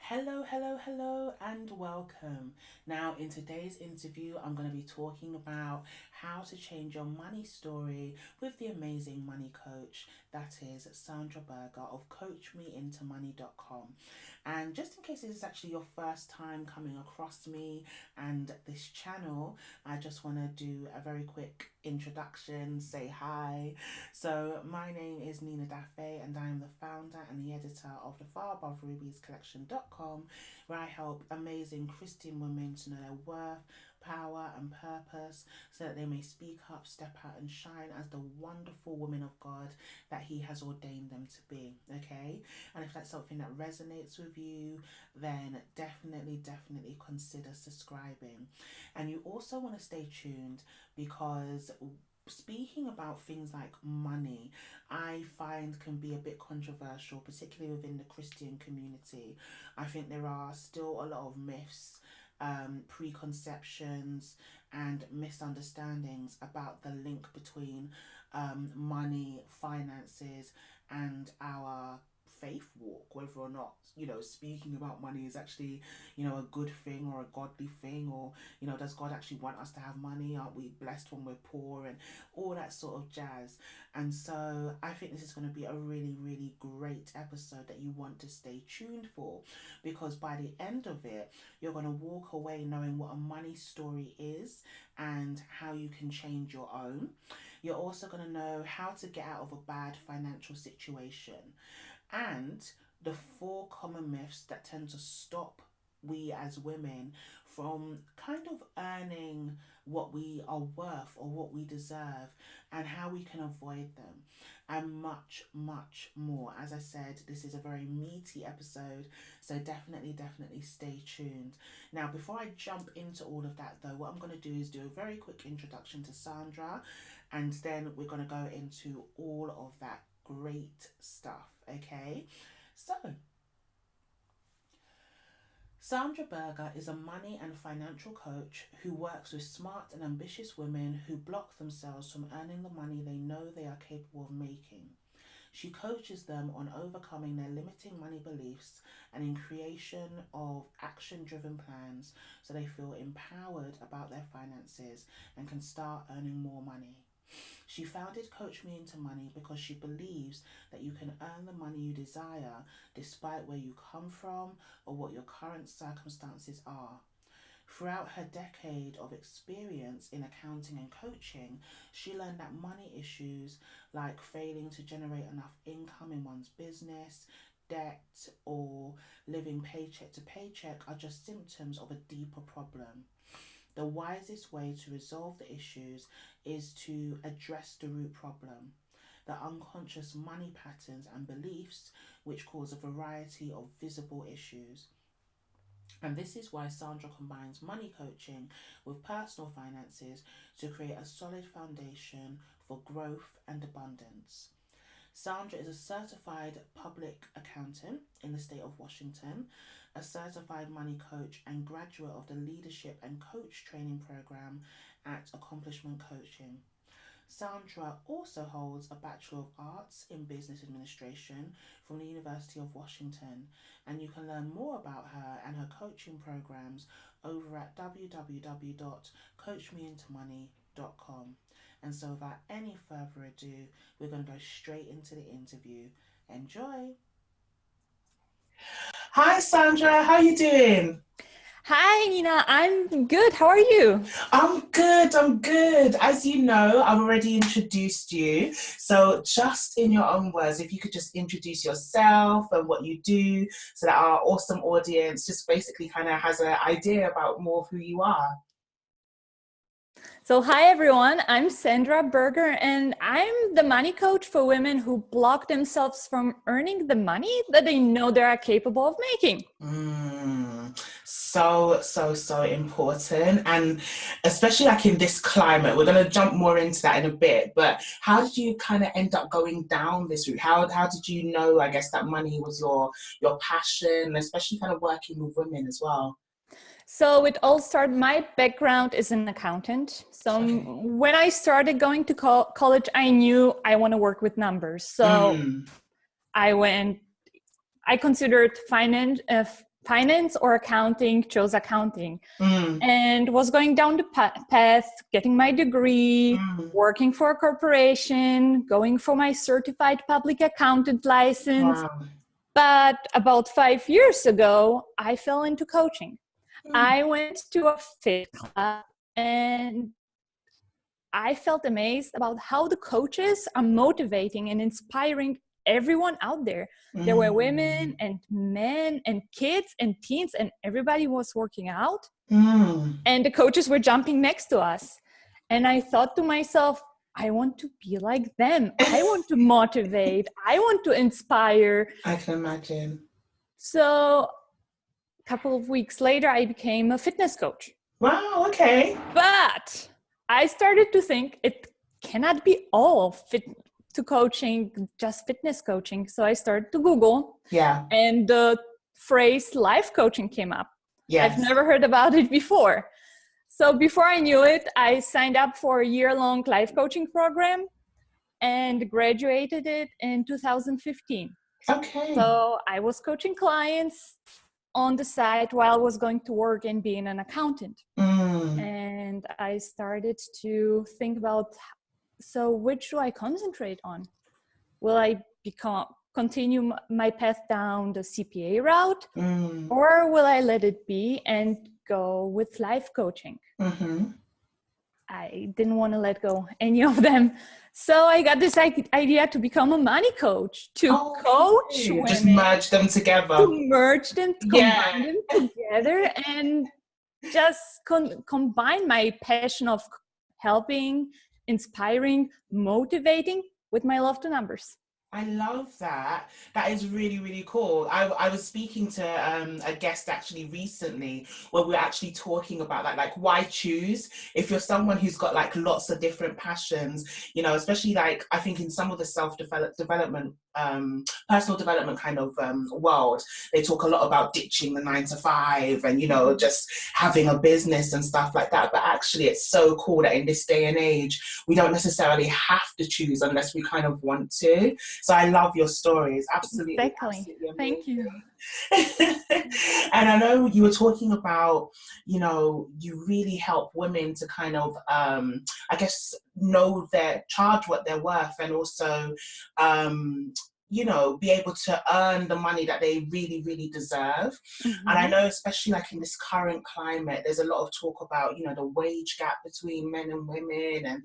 Hello, hello, hello, and welcome. Now, in today's interview, I'm going to be talking about how to change your money story with the amazing money coach that is Sandra Berger of CoachMeIntoMoney.com. And just in case this is actually your first time coming across me and this channel, I just want to do a very quick introduction, say hi. So, my name is Nina Dafe, and I am the founder and the editor of the Far Above Rubies Collection.com, where I help amazing Christian women to know their worth, power, and purpose so that they may speak up, step out, and shine as the wonderful women of God that He has ordained them to be. Okay, and if that's something that resonates with you, then definitely consider subscribing. And you also want to stay tuned because speaking about things like money, I find can be a bit controversial, particularly within the Christian community. I think there are still a lot of myths, preconceptions, and misunderstandings about the link between money, finances, and our faith walk, whether or not speaking about money is actually a good thing or a godly thing, or does God actually want us to have money? Aren't we blessed when we're poor, and all that sort of jazz? And so I think this is going to be a really great episode that you want to stay tuned for, because by the end of it you're going to walk away knowing what a money story is and how you can change your own. You're also going to know how to get out of a bad financial situation, and the four common myths that tend to stop we as women from kind of earning what we are worth or what we deserve, and how we can avoid them, and much more. As I said, this is a very meaty episode, so definitely stay tuned. Now, before I jump into all of that though, what I'm going to do is do a very quick introduction to Sandra, and then we're going to go into all of that great stuff. Okay, so Sandra Berger is a money and financial coach who works with smart and ambitious women who block themselves from earning the money they know they are capable of making. She coaches them on overcoming their limiting money beliefs and in creation of action-driven plans so they feel empowered about their finances and can start earning more money. She founded Coach Me Into Money because she believes that you can earn the money you desire despite where you come from or what your current circumstances are. Throughout her decade of experience in accounting and coaching, she learned that money issues like failing to generate enough income in one's business, debt, or living paycheck to paycheck are just symptoms of a deeper problem. The wisest way to resolve the issues is to address the root problem, the unconscious money patterns and beliefs which cause a variety of visible issues. And this is why Sandra combines money coaching with personal finances to create a solid foundation for growth and abundance. Sandra is a certified public accountant in the state of Washington, a certified money coach, and graduate of the Leadership and Coach Training Program at Accomplishment Coaching. Sandra also holds a Bachelor of Arts in Business Administration from the University of Washington, and you can learn more about her and her coaching programs over at www.coachmeintomoney.com. And so without any further ado, we're going to go straight into the interview. Enjoy. Hi Sandra, how are you doing? Hi, Nina. I'm good. How are you? I'm good. As you know, I've already introduced you. So just in your own words, if you could just introduce yourself and what you do so that our awesome audience just basically kind of has an idea about more of who you are. So, hi, everyone. I'm Sandra Berger, and I'm the money coach for women who block themselves from earning the money that they know they are capable of making. So important, and especially like in this climate. We're going to jump more into that in a bit, but how did you kind of end up going down this route? How did you know, I guess, that money was your passion, especially kind of working with women as well? So it all started, my background is an accountant. So Okay. when I started going to college, I knew I want to work with numbers. So I considered finance or accounting, chose accounting, and was going down the path, getting my degree, working for a corporation, going for my certified public accountant license. Wow. But about 5 years ago, I fell into coaching. I went to a fit club and I felt amazed about how the coaches are motivating and inspiring everyone out there. There were women and men and kids and teens, and everybody was working out. And the coaches were jumping next to us. And I thought to myself, I want to be like them. I want to motivate. I want to inspire. I can imagine. So a couple of weeks later, I became a fitness coach. Wow, okay. But I started to think it cannot be all fit to coaching, just fitness coaching. So I started to Google. Yeah. And the phrase life coaching came up. Yes. I've never heard about it before. So before I knew it, I signed up for a year-long life coaching program and graduated it in 2015. Okay. So I was coaching clients on the side while I was going to work and being an accountant. And I started to think about, so which do I concentrate on? Will I continue my path down the CPA route, or will I let it be and go with life coaching? I didn't want to let go any of them. So I got this idea to become a money coach, to coach women. Just merge them together. To merge them, combine them together, and just combine my passion of helping, inspiring, motivating with my love to numbers. I love that. That is really, really cool. I was speaking to a guest actually recently where we were actually talking about that, like why choose if you're someone who's got like lots of different passions, you know, especially like I think in some of the self-development, personal development kind of world, they talk a lot about ditching the 9-to-5 and, you know, just having a business and stuff like that. But actually it's so cool that in this day and age, we don't necessarily have to choose unless we kind of want to. So I love your stories. Absolutely. Exactly. Absolutely Thank you. And I know you were talking about, you know, you really help women to kind of, I guess, know charge what they're worth, and also, you know, be able to earn the money that they really, really deserve. And I know, especially like in this current climate, there's a lot of talk about, you know, the wage gap between men and women. And,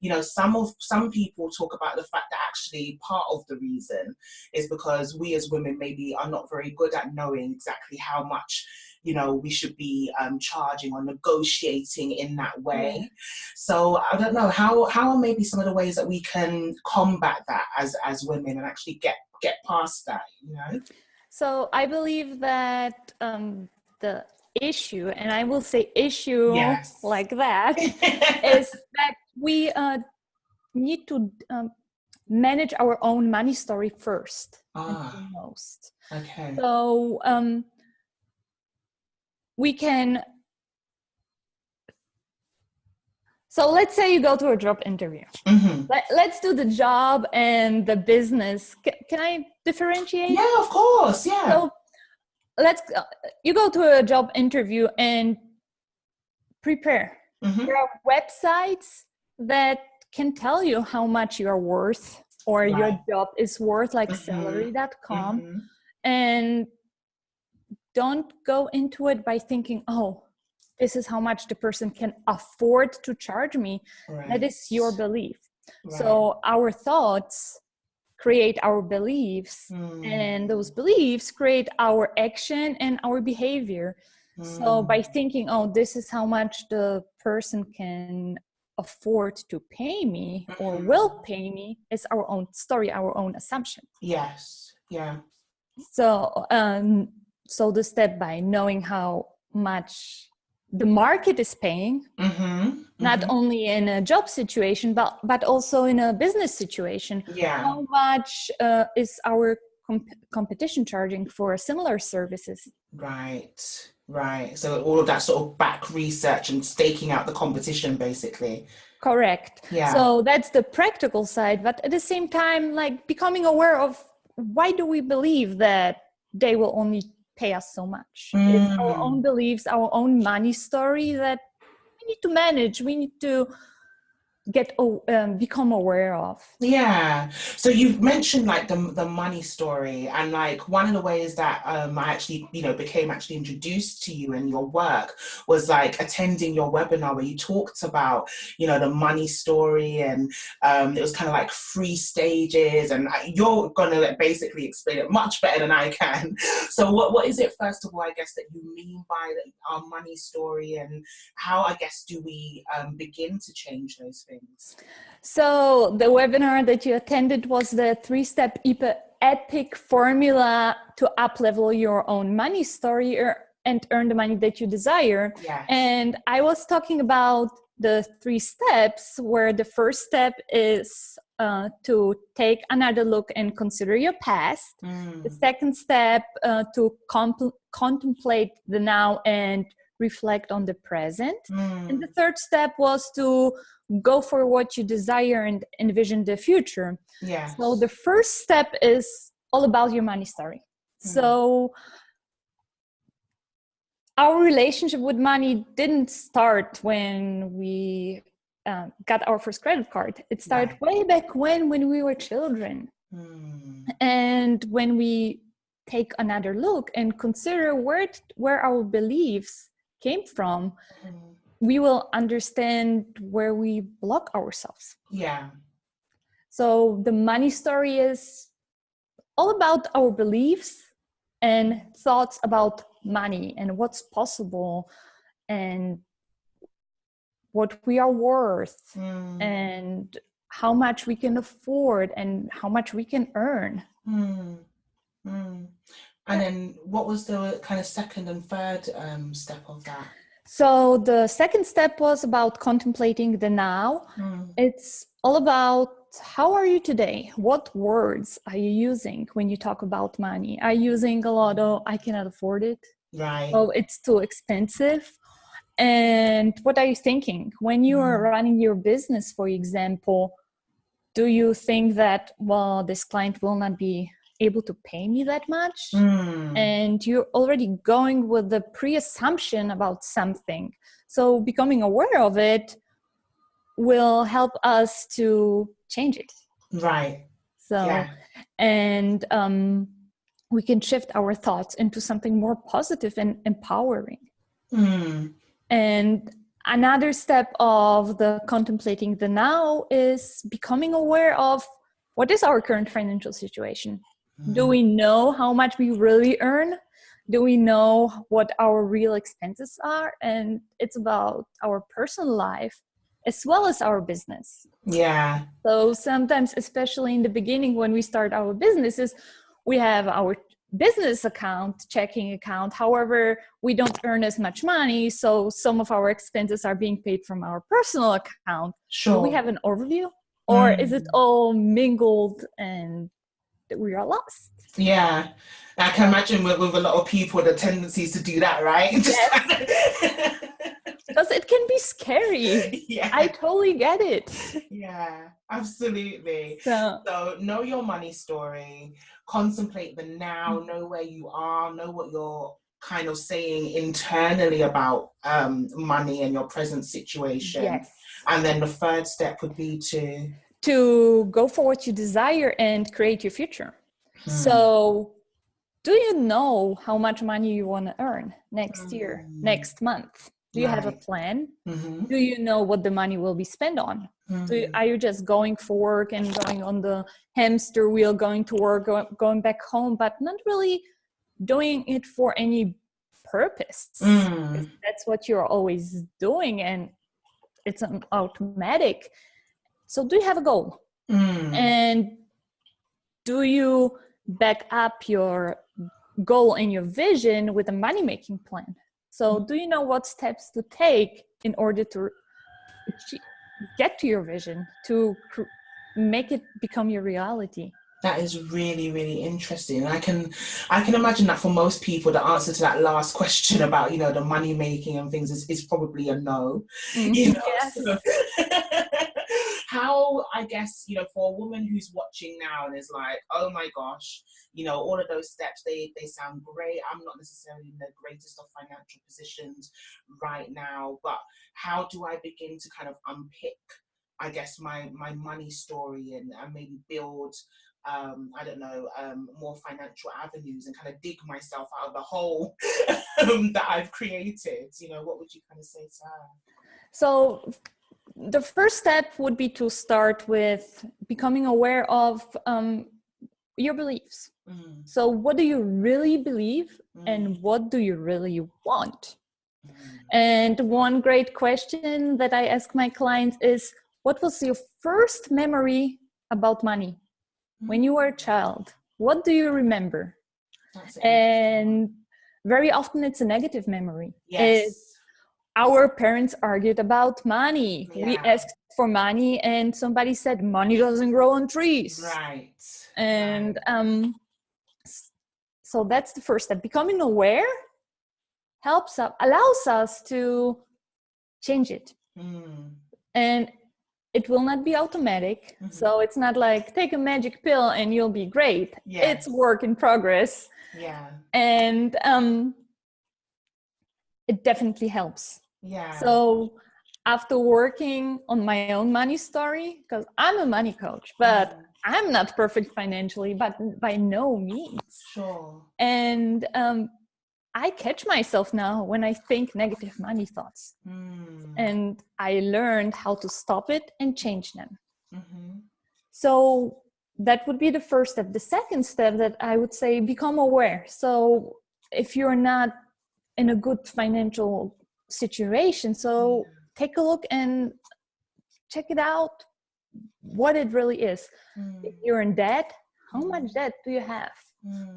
you know, some people talk about the fact that actually part of the reason is because we as women maybe are not very good at knowing exactly how much, you know, we should be charging or negotiating in that way. So I don't know, how are maybe some of the ways that we can combat that as women and actually get past that, you know? So I believe that the issue, and I will say issue like that, is that we need to manage our own money story first and foremost. Okay. So we can, so let's say you go to a job interview. Let's do the job and the business. Can I differentiate? Yeah, of course. Yeah. So you go to a job interview and prepare. There are websites that can tell you how much you're worth or your job is worth, like salary.com. And don't go into it by thinking, oh, this is how much the person can afford to charge me. That is your belief. So our thoughts create our beliefs, and those beliefs create our action and our behavior. So by thinking, oh, this is how much the person can afford to pay me or will pay me, is our own story, our own assumption. Yes. Yeah. So so the step by knowing how much the market is paying, not only in a job situation, but also in a business situation. How much is our competition charging for similar services? Right. So all of that sort of back research and staking out the competition, basically. Correct. Yeah. So that's the practical side, but at the same time, like becoming aware of why do we believe that they will only pay us so much. It's our own beliefs, our own money story that we need to manage. We need to become aware of. Yeah. So you've mentioned like the money story, and like one of the ways that I actually, became actually introduced to you and your work was like attending your webinar where you talked about, the money story, and it was kind of like 3 stages, and you're gonna basically explain it much better than I can. So what is it, first of all, I guess, that you mean by our money story, and how, I guess, do we begin to change those things? So the webinar that you attended was the 3-step epic formula to up-level your own money story and earn the money that you desire. Yes. And I was talking about the 3 steps, where the first step is to take another look and consider your past. The second step, to contemplate the now and reflect on the present. And the third step was to go for what you desire and envision the future. Yes. So the first step is all about your money story. So our relationship with money didn't start when we got our first credit card. It started way back when we were children. And when we take another look and consider where our beliefs came from, we will understand where we block ourselves. Yeah. So the money story is all about our beliefs and thoughts about money and what's possible and what we are worth and how much we can afford and how much we can earn. And then what was the kind of second and third step of that? So the second step was about contemplating the now. It's all about, how are you today? What words are you using when you talk about money? Are you using a lot of, I cannot afford it? Right. Oh, it's too expensive. And what are you thinking? When you are running your business, for example, do you think that, well, this client will not be able to pay me that much? And you're already going with the pre-assumption about something. So becoming aware of it will help us to change it. Right. So, yeah. And we can shift our thoughts into something more positive and empowering. And another step of the contemplating the now is becoming aware of what is our current financial situation. Do we know how much we really earn? Do we know what our real expenses are? And it's about our personal life as well as our business. Yeah. So sometimes, especially in the beginning when we start our businesses, we have our business account, checking account. However, we don't earn as much money. So some of our expenses are being paid from our personal account. Sure. Do we have an overview? Or is it all mingled and we are lost? Yeah. I can imagine with a lot of people, the tendencies to do that, right? Yes. Because it can be scary. Yeah. I totally get it. Yeah, absolutely. So know your money story, contemplate the now, know where you are, know what you're kind of saying internally about money and your present situation. Yes. And then the third step would be to go for what you desire and create your future. So do you know how much money you want to earn next year, next month? Do you have a plan? Do you know what the money will be spent on? Are you just going for work and going on the hamster wheel, going to work, going back home, but not really doing it for any purpose? That's what you're always doing and it's an automatic. So do you have a goal? And do you back up your goal and your vision with a money-making plan? So do you know what steps to take in order to get to your vision, to make it become your reality? That is really, really interesting. I can imagine that for most people, the answer to that last question about, the money making and things is probably a no. Yes. So, how, I guess, for a woman who's watching now and is like, oh my gosh, all of those steps, they sound great. I'm not necessarily in the greatest of financial positions right now, but how do I begin to kind of unpick, I guess, my money story and maybe build, I don't know, more financial avenues and kind of dig myself out of the hole that I've created? What would you kind of say to her? So the first step would be to start with becoming aware of your beliefs. So what do you really believe and what do you really want? And one great question that I ask my clients is, what was your first memory about money when you were a child? What do you remember? And very often it's a negative memory. Yes. Our parents argued about money. Yeah. We asked for money and somebody said money doesn't grow on trees. Right. And so that's the first step. Becoming aware allows us to change it. And it will not be automatic. So it's not like take a magic pill and you'll be great. It's work in progress. Yeah. And it definitely helps. Yeah. So after working on my own money story, because I'm a money coach, but I'm not perfect financially, but by no means. Sure. And I catch myself now when I think negative money thoughts. And I learned how to stop it and change them. So that would be the first step. The second step that I would say, become aware. So if you're not in a good financial situation, so take a look and check it out, what it really is. If you're in debt, how much debt do you have?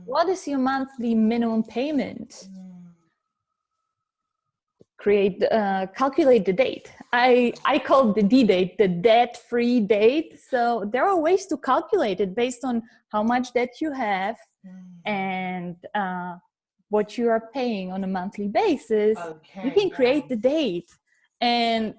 What is your monthly minimum payment? Calculate the date. I call the D-date, the debt-free date. So there are ways to calculate it based on how much debt you have and what you are paying on a monthly basis. You can create the date, and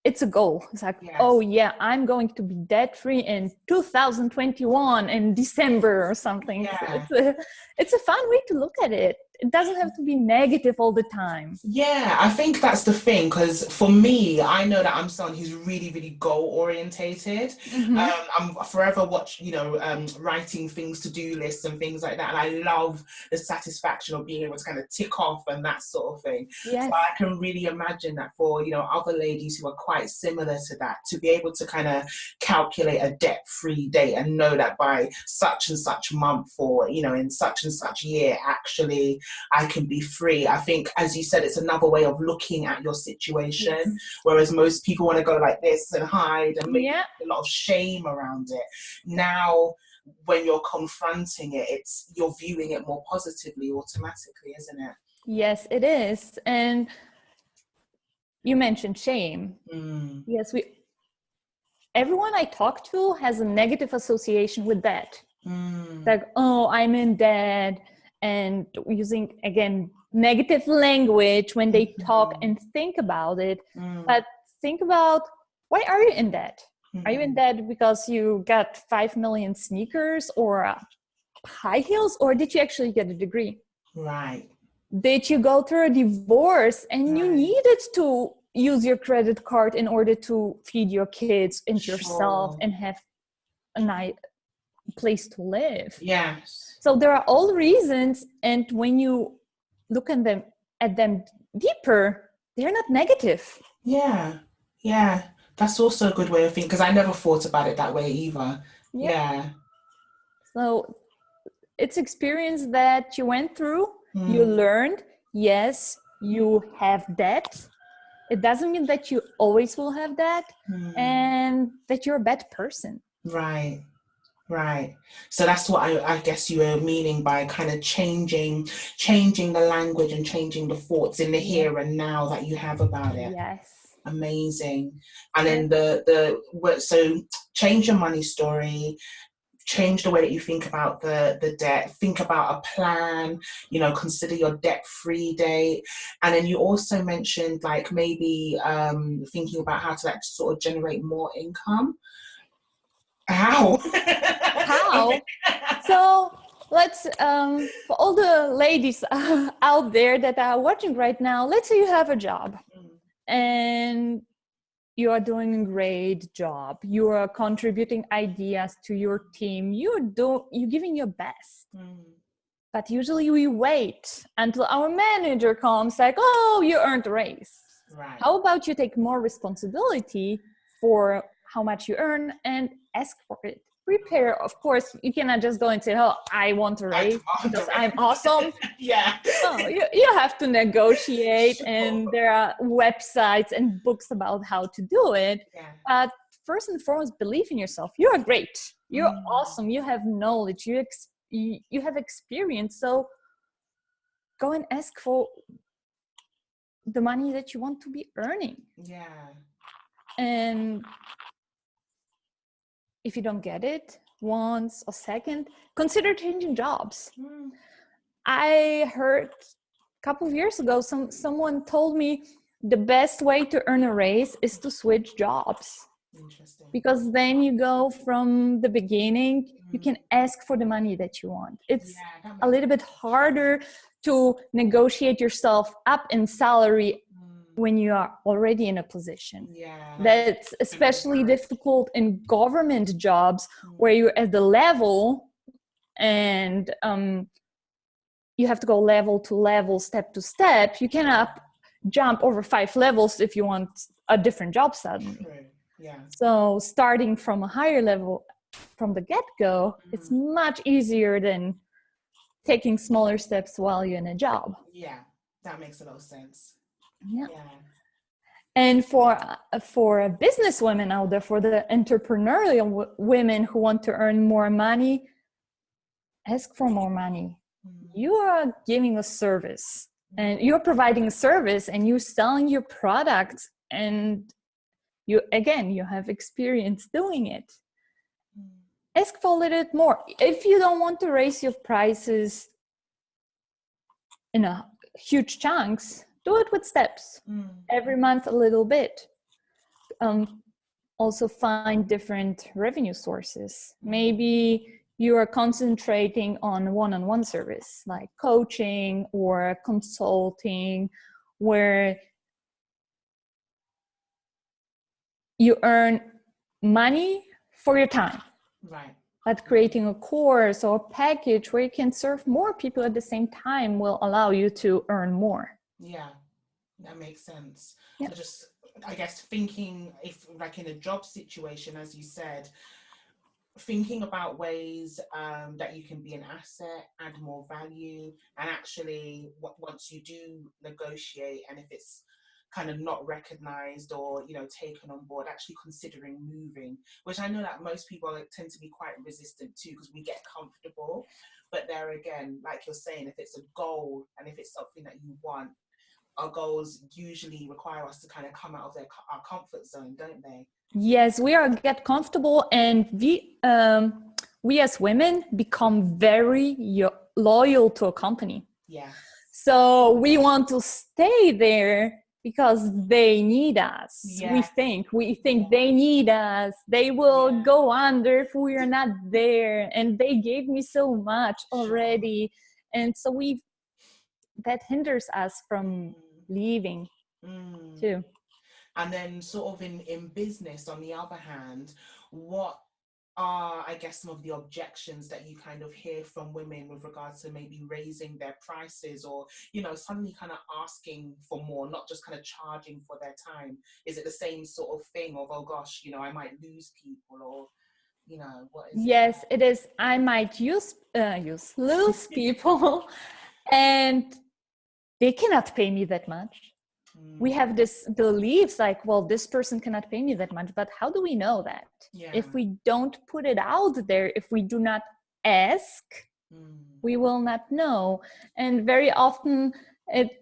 it's a goal. It's like, oh yeah, I'm going to be debt-free in 2021 in December or something. So it's a fun way to look at it. It doesn't have to be negative all the time. Yeah, I think that's the thing, because for me, I know that I'm someone who's really, really goal orientated. I'm forever writing things, to-do lists and things like that. And I love the satisfaction of being able to kind of tick off and that sort of thing. Yes. So I can really imagine that for, other ladies who are quite similar to that, to be able to kind of calculate a debt-free date and know that by such and such month or, in such and such year, actually, I can be free. I think, as you said, it's another way of looking at your situation, whereas most people want to go like this and hide and make a lot of shame around it. Now, when you're confronting it, you're viewing it more positively automatically, isn't it? Yes, it is. And you mentioned shame. Yes, everyone I talk to has a negative association with that. Like, oh, I'm in debt. And using, again, negative language when they talk and think about it. But think about, why are you in debt? Are you in debt because you got 5 million sneakers or high heels, or did you actually get a degree? Right. Did you go through a divorce and you needed to use your credit card in order to feed your kids and yourself and have a nice place to live? Yes. So there are all reasons, and when you look at them deeper, they're not negative. Yeah. That's also a good way of thinking, because I never thought about it that way either. Yeah. So it's experience that you went through, you learned, yes, you have debt. It doesn't mean that you always will have that and that you're a bad person. Right. So that's what I guess you were meaning by kind of changing the language and changing the thoughts in the here and now that you have about it. Yes. Amazing. And then so change your money story, change the way that you think about the debt, think about a plan, you know, consider your debt-free date. And then you also mentioned like maybe thinking about how to like sort of generate more income. How? How? So let's, for all the ladies out there that are watching right now, let's say you have a job and you are doing a great job. You are contributing ideas to your team. You're giving your best. But usually we wait until our manager comes like, oh, you earned a raise. Right. How about you take more responsibility for how much you earn and ask for it? Prepare, of course, you cannot just go and say, oh, I want a raise because I'm awesome. Yeah. No, you have to negotiate, sure. And there are websites and books about how to do it. Yeah. But first and foremost, believe in yourself. You are great. You're awesome. You have knowledge. You have experience. So go and ask for the money that you want to be earning. Yeah. And if you don't get it once or second, consider changing jobs. I heard a couple of years ago, someone told me the best way to earn a raise is to switch jobs. Interesting. Because then you go from the beginning, you can ask for the money that you want. It's a little bit harder to negotiate yourself up in salary when you are already in a position. That's especially difficult in government jobs where you're at the level and you have to go level to level, step to step. You cannot jump over 5 levels if you want a different job suddenly. So starting from a higher level from the get-go, it's much easier than taking smaller steps while you're in a job. Yeah, that makes a lot of sense. Yeah. And for businesswomen out there, for the entrepreneurial women who want to earn more money, ask for more money. You are giving a service and you're providing a service and you're selling your product, and you have experience doing it. Ask for a little bit more. If you don't want to raise your prices in a huge chunks, do it with steps. Every month a little bit. Also find different revenue sources. Maybe you are concentrating on one-on-one service like coaching or consulting, where you earn money for your time. Right. But creating a course or a package where you can serve more people at the same time will allow you to earn more. Yeah, that makes sense. Yeah. So just, I guess, thinking if like in a job situation, as you said, thinking about ways that you can be an asset, add more value, and actually once you do negotiate, and if it's kind of not recognized or, you know, taken on board, actually considering moving, which I know that most people tend to be quite resistant to because we get comfortable. But there again, like you're saying, if it's a goal and if it's something that you want, our goals usually require us to kind of come out of our comfort zone, don't they? Yes, get comfortable, and we as women become very loyal to a company. Yeah. So we want to stay there because they need us. Yeah. We think they need us. They will go under if we are not there, and they gave me so much already. And so that hinders us from leaving too. And then sort of in business, on the other hand, what are, I guess, some of the objections that you kind of hear from women with regards to maybe raising their prices or, you know, suddenly kind of asking for more, not just kind of charging for their time? Is it the same sort of thing of, oh gosh, you know, I might lose people, or, you know, what is it? Yes, it is. I might lose people and they cannot pay me that much. We have this beliefs like, well, this person cannot pay me that much, but how do we know that? If we don't put it out there, if we do not ask, we will not know. And very often it's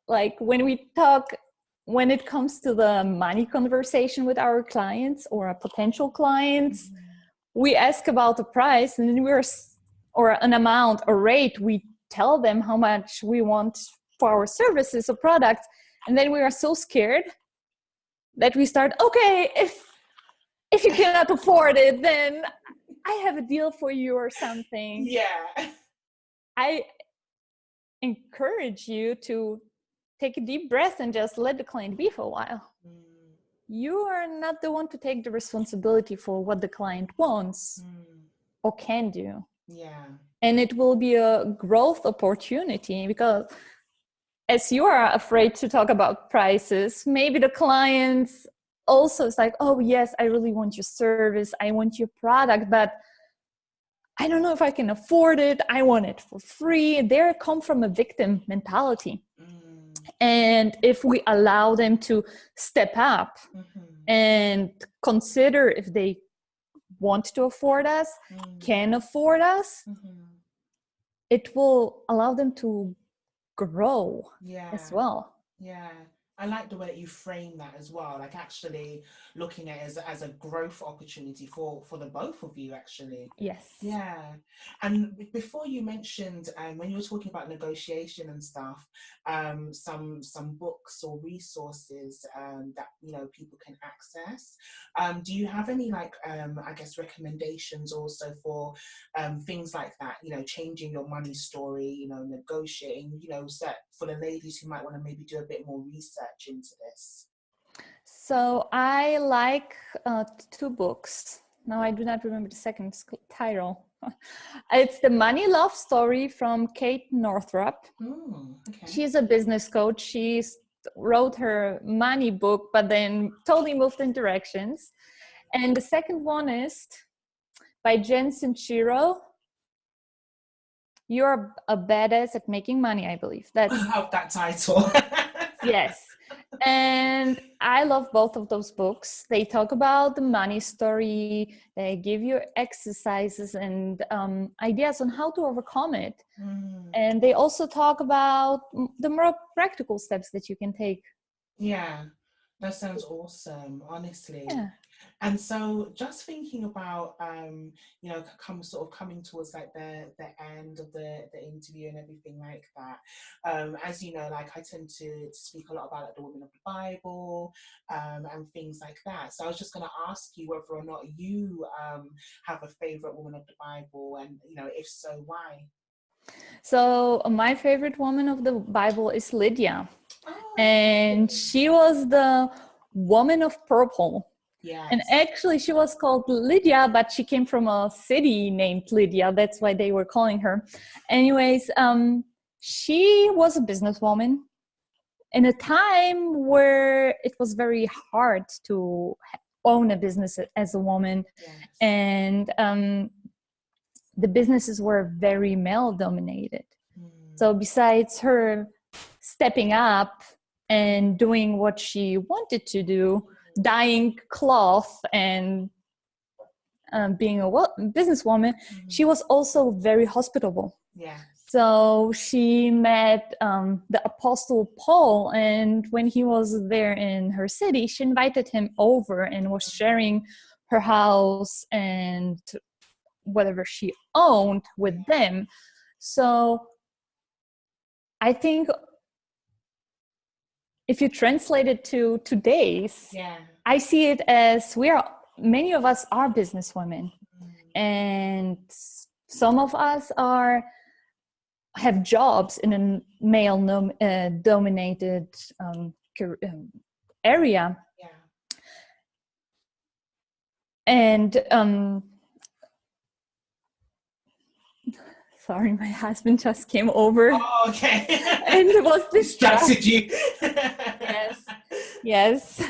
like when it comes to the money conversation with our clients or our potential clients, we ask about the price, and then or an amount, a rate, we tell them how much we want for our services or products, and then we are so scared that we start, okay, if you cannot afford it, then I have a deal for you or something. Yeah. I encourage you to take a deep breath and just let the client be for a while. You are not the one to take the responsibility for what the client wants or can do. Yeah. And it will be a growth opportunity, because as you are afraid to talk about prices, maybe the clients also is like, oh yes, I really want your service, I want your product, but I don't know if I can afford it, I want it for free. They come from a victim mentality. And if we allow them to step up and consider if they want to afford us, can afford us, it will allow them to grow as well. Yeah. I like the way that you frame that as well, like actually looking at it as a growth opportunity for the both of you, actually. Yes. Yeah. And before you mentioned, when you were talking about negotiation and stuff, some books or resources that people can access. Do you have any I guess recommendations also for things like that? Changing your money story. Negotiating. So for the ladies who might want to maybe do a bit more research into this. So I like 2 books. Now I do not remember the second title. It's The Money Love Story from Kate Northrup. Okay. She's a business coach. She wrote her money book, but then totally moved in directions. And the second one is by Sincero. You're a badass at making money, I believe. I love that title. Yes. And I love both of those books. They talk about the money story. They give you exercises and ideas on how to overcome it. And they also talk about the more practical steps that you can take. Yeah, that sounds awesome, honestly. Yeah. And so just thinking about coming towards like the end of the interview and everything like that, as you know, like I tend to speak a lot about like the women of the Bible and things like that. So I was just going to ask you whether or not you have a favorite woman of the Bible, and if so, why? So my favorite woman of the Bible is Lydia. And she was the woman of purple. Yes. And actually she was called Lydia, but she came from a city named Lydia. That's why they were calling her. Anyways, she was a businesswoman in a time where it was very hard to own a business as a woman. Yes. And the businesses were very male dominated. So besides her stepping up and doing what she wanted to do, dyeing cloth and being a businesswoman, she was also very hospitable. Yeah. So she met the Apostle Paul, and when he was there in her city, she invited him over and was sharing her house and whatever she owned with them. So I think if you translate it to today's, I see it as many of us are businesswomen, and some of us have jobs in a male dominated area. And sorry, my husband just came over. Oh, okay. And it was distracted you. Yes.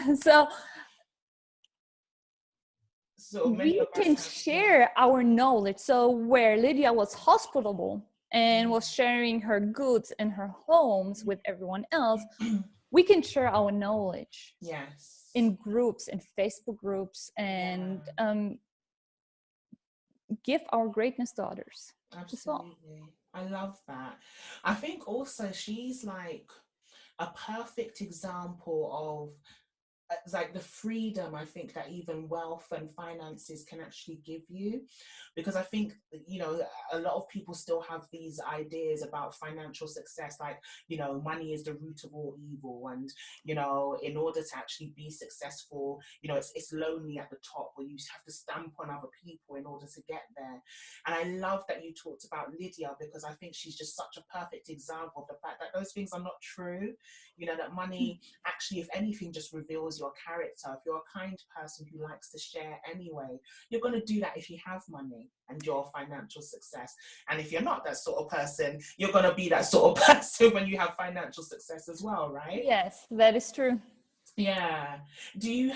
So we can share our knowledge. So where Lydia was hospitable and was sharing her goods and her homes with everyone else, we can share our knowledge. Yes. In groups, in Facebook groups, and give our greatness to others. Absolutely. I love that. I think also she's like a perfect example of it's like the freedom I think that even wealth and finances can actually give you. Because I think, you know, a lot of people still have these ideas about financial success, like, you know, money is the root of all evil, and, you know, in order to actually be successful, you know, it's lonely at the top, where you have to stamp on other people in order to get there. And I love that you talked about Lydia, because I think she's just such a perfect example of the fact that those things are not true. You know, that money actually, if anything, just reveals your character. If you're a kind person who likes to share anyway, you're going to do that if you have money and your financial success. And if you're not that sort of person, you're going to be that sort of person when you have financial success as well, right? Yes, that is true. Yeah. Do you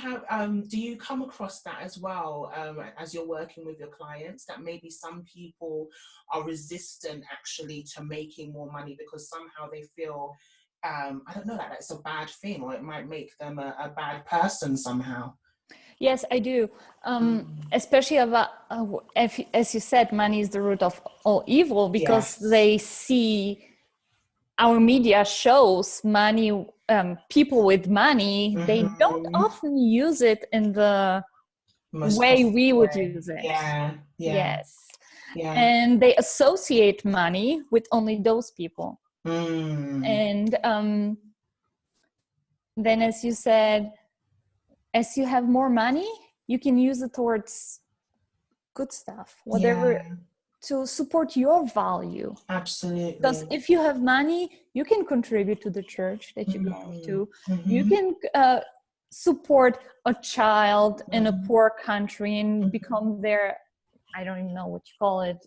come across that as well, as you're working with your clients, that maybe some people are resistant actually to making more money because somehow they feel, I don't know, that it's a bad thing, or it might make them a bad person somehow? Yes, I do. Especially about, as you said, money is the root of all evil, because they see our media shows money, people with money, they don't often use it in the way we would use it. Yes. And they associate money with only those people. And then, as you said, as you have more money, you can use it towards good stuff, whatever, to support your value. Absolutely. Because if you have money, you can contribute to the church that you go to. You can support a child in a poor country and become their, I don't even know what you call it.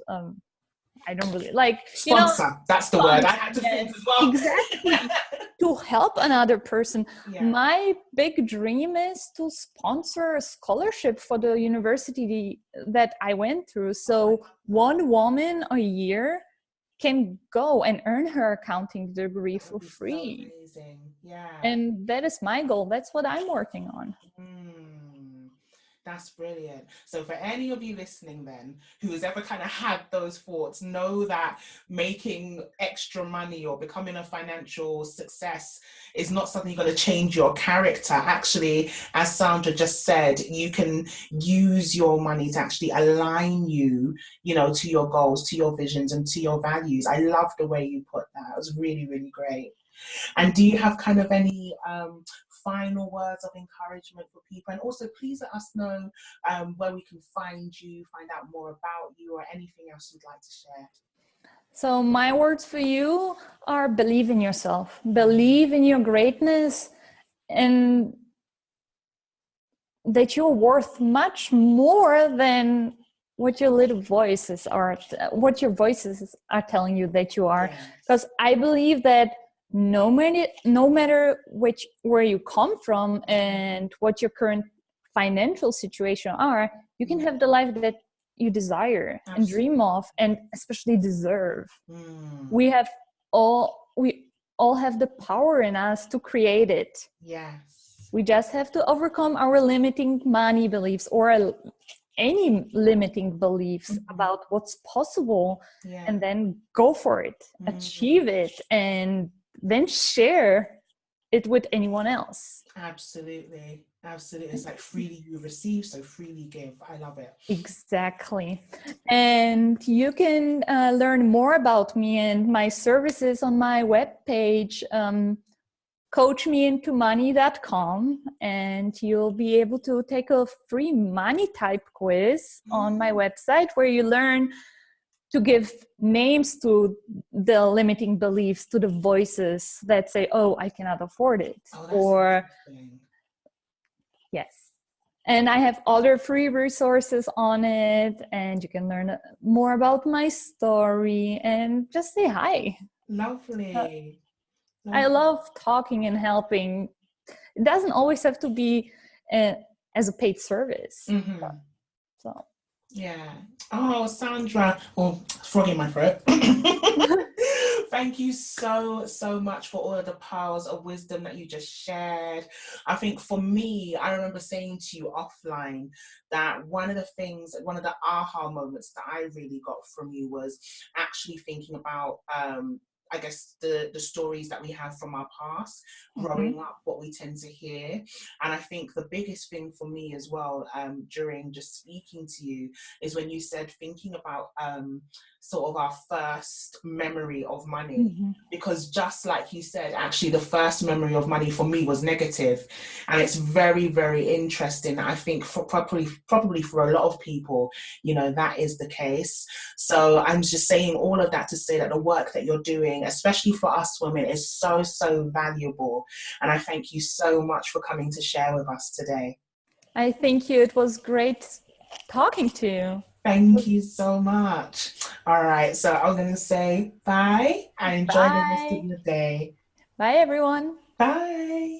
I don't really like sponsor. You know, that's the word I had to think as well. Exactly. To help another person. My big dream is to sponsor a scholarship for the university that I went through. So one woman a year can go and earn her accounting degree for free. So amazing. Yeah. And that is my goal. That's what I'm working on. That's brilliant. So for any of you listening then, who has ever kind of had those thoughts, know that making extra money or becoming a financial success is not something you're going to change your character. Actually, as Sandra just said, you can use your money to actually align you, you know, to your goals, to your visions, and to your values. I love the way you put that. It was really, really great. And do you have kind of any final words of encouragement for people? And also, please let us know where we can find you, find out more about you, or anything else you'd like to share. So my words for you are: believe in yourself, believe in your greatness, and that you're worth much more than what your little voices are, what your voices are telling you that you are. Because I believe that no matter where you come from and what your current financial situation are, you can have the life that you desire and dream of, and especially deserve. We all have the power in us to create it. We just have to overcome our limiting money beliefs, or any limiting beliefs about what's possible, and then go for it, achieve it, and then share it with anyone else. Absolutely. It's like freely you receive, so freely give. I love it. Exactly. And you can learn more about me and my services on my webpage, coachmeintomoney.com, and you'll be able to take a free money type quiz on my website, where you learn to give names to the limiting beliefs, to the voices that say, oh, I cannot afford it. Or yes. And I have other free resources on it, and you can learn more about my story and just say hi. Lovely. I love talking and helping. It doesn't always have to be as a paid service. So. Yeah. Oh, Sandra. Oh, frog in my throat. Thank you so much for all of the pearls of wisdom that you just shared. I think for me, I remember saying to you offline that one of the aha moments that I really got from you was actually thinking about I guess the stories that we have from our past, growing up, what we tend to hear. And I think the biggest thing for me as well, during just speaking to you, is when you said thinking about sort of our first memory of money. Because just like you said, actually the first memory of money for me was negative. And it's very, very interesting. I think for probably for a lot of people, you know, that is the case. So I'm just saying all of that to say that the work that you're doing, especially for us women, is so, so valuable. And I thank you so much for coming to share with us today. I thank you. It was great talking to you. Thank you so much. All right, so I'm going to say bye and enjoy the rest of your day. Bye, everyone. Bye.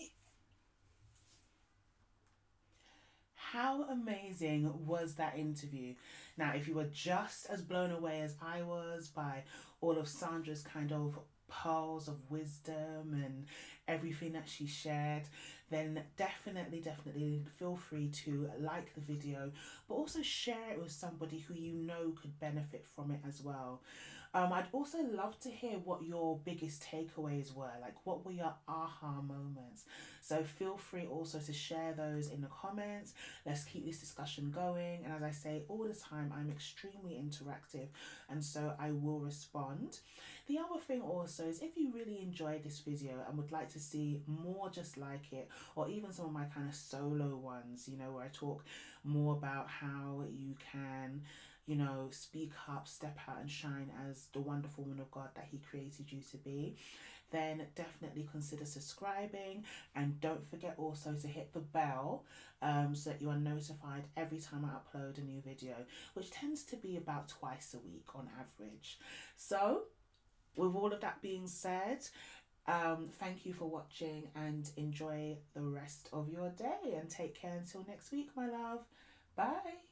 How amazing was that interview? Now, if you were just as blown away as I was by all of Sandra's kind of pearls of wisdom and everything that she shared, then definitely feel free to like the video, but also share it with somebody who you know could benefit from it as well. I'd also love to hear what your biggest takeaways were, like what were your aha moments. So feel free also to share those in the comments. Let's keep this discussion going. And as I say all the time, I'm extremely interactive, and so I will respond. The other thing also is, if you really enjoyed this video and would like to see more just like it, or even some of my kind of solo ones, you know, where I talk more about how you can, you know, speak up, step out and shine as the wonderful woman of God that he created you to be, then definitely consider subscribing. And don't forget also to hit the bell so that you are notified every time I upload a new video, which tends to be about twice a week on average. So with all of that being said, thank you for watching and enjoy the rest of your day, and take care until next week, my love. Bye.